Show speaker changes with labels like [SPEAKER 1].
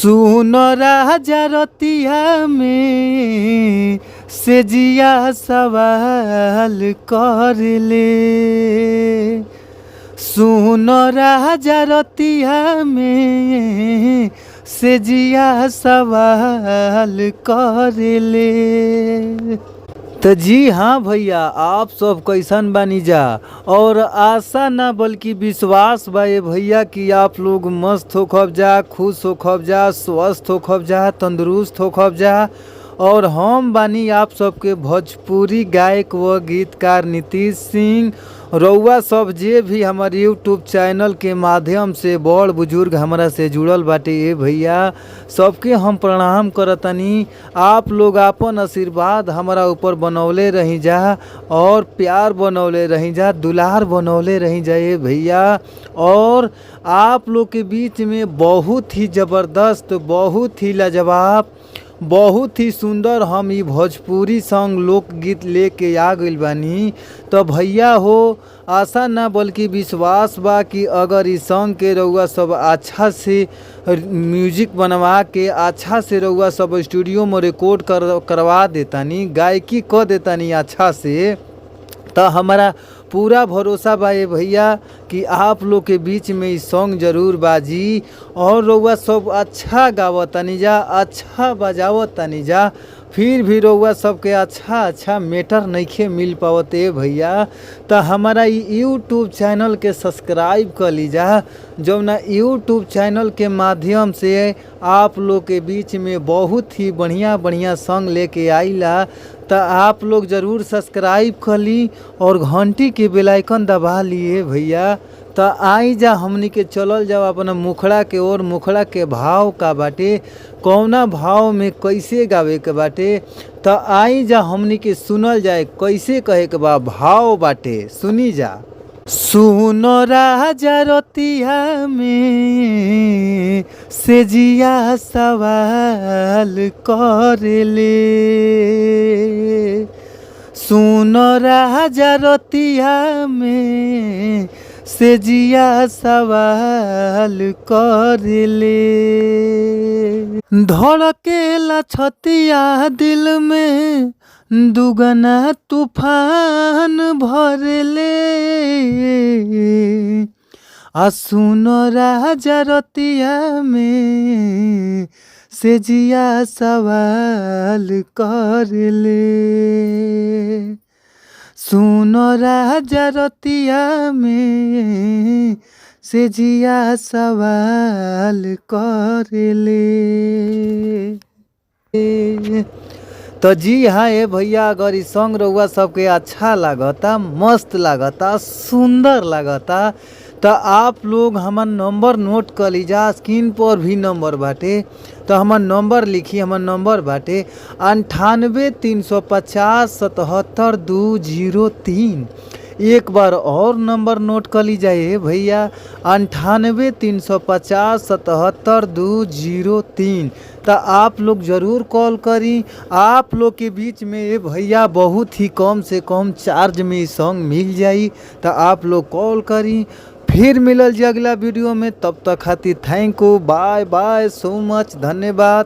[SPEAKER 1] सुन राजा रतिया में से जिया सवाल कर ले। सुन राजा रतिया में से जिया सवाल कर ले। तो जी हाँ भैया, आप सब कैसन बानी जा। और आशा ना बल्कि विश्वास बा ये भैया कि आप लोग मस्त होखब जा, खुश होखब जा, स्वस्थ होखब जा, तंदुरुस्त होखब जा। और हम बानी आप सबके भोजपुरी गायक व गीतकार नीतीश सिंह। रउआ सब जे भी हमारे यूट्यूब चैनल के माध्यम से बड़ बुजुर्ग हमारा से जुड़ल बाटे ए भैया, सबके हम प्रणाम करतनी। आप लोग आपन आशीर्वाद हमारा ऊपर बनौले रही जा और प्यार बनौले रही जा, दुलार बनौले रही जा ए भैया। और आप लोग के बीच में बहुत ही ज़बरदस्त, बहुत ही लाजवाब, बहुत ही सुंदर हम ई भोजपुरी सॉन्ग लोकगीत लेके आ गइल बानी। तो भैया हो, आशा ना बल्कि विश्वास बा कि अगर इस सॉन्ग के रउआ सब अच्छा से म्यूजिक बनवा के अच्छा से रउआ सब स्टूडियो में रिकॉर्ड करवा देतानी, गायकी कर देतानी अच्छा से, तो हमारा पूरा भरोसा बा ये भैया कि आप लोग के बीच में इस सॉन्ग जरूर बाजी। और रउआ सब अच्छा गावतानी जा, अच्छा बजावतानी जा, फिर भी रउआ सबके अच्छा मैटर नइखे मिल पावते भैया। तो हमारा यूट्यूब चैनल के सब्सक्राइब कर लीजा, जो ना यूट्यूब चैनल के माध्यम से आप लोग के बीच में बहुत ही बढ़िया सॉन्ग लेके आइला। तो आप लोग ज़रूर सब्सक्राइब कर ली और घंटी के बेल आइकन दबा लिए भैया। तो आई जा हमनी के चलल जाओ अपना मुखड़ा के ओर। मुखड़ा के भाव का बाटे, कौना भाव में कैसे गावे के बाटे, तो आई जा हमनी के सुनल जाए कैसे कहे के बा भाव बाटे, सुनी जा। सुन राजा रतिया में से जिया सवाल कर ले। सुन राजा रतिया में से जिया सवाल कर ले। धड़केला छतिया दिल में दुगना तूफान भर ले। आ सुन राजा रतिया में से जिया सवाल कर ले। सुन राजा रतिया में से जिया सवाल कर ले। तो जी हाँ ये भैया, अगर इस सॉन्ग रउआ सबके अच्छा लागता, मस्त लागता, सुंदर लागता, तो आप लोग हमार नंबर नोट कर लीजा। स्क्रीन पर भी नंबर बाटे, तो हमार नंबर लिखी। हमार नंबर बाटे 98 350 77 203। एक बार और नंबर नोट कर लीजिए भैया, 98 350 77 203। तो आप लोग ज़रूर कॉल करी। आप लोग के बीच में ये भैया बहुत ही कम से कम चार्ज में सॉन्ग मिल जाई, तो आप लोग कॉल करी। फिर मिलल जी अगला वीडियो में, तब तक खातिर thank you, bye bye, so much, धन्यवाद।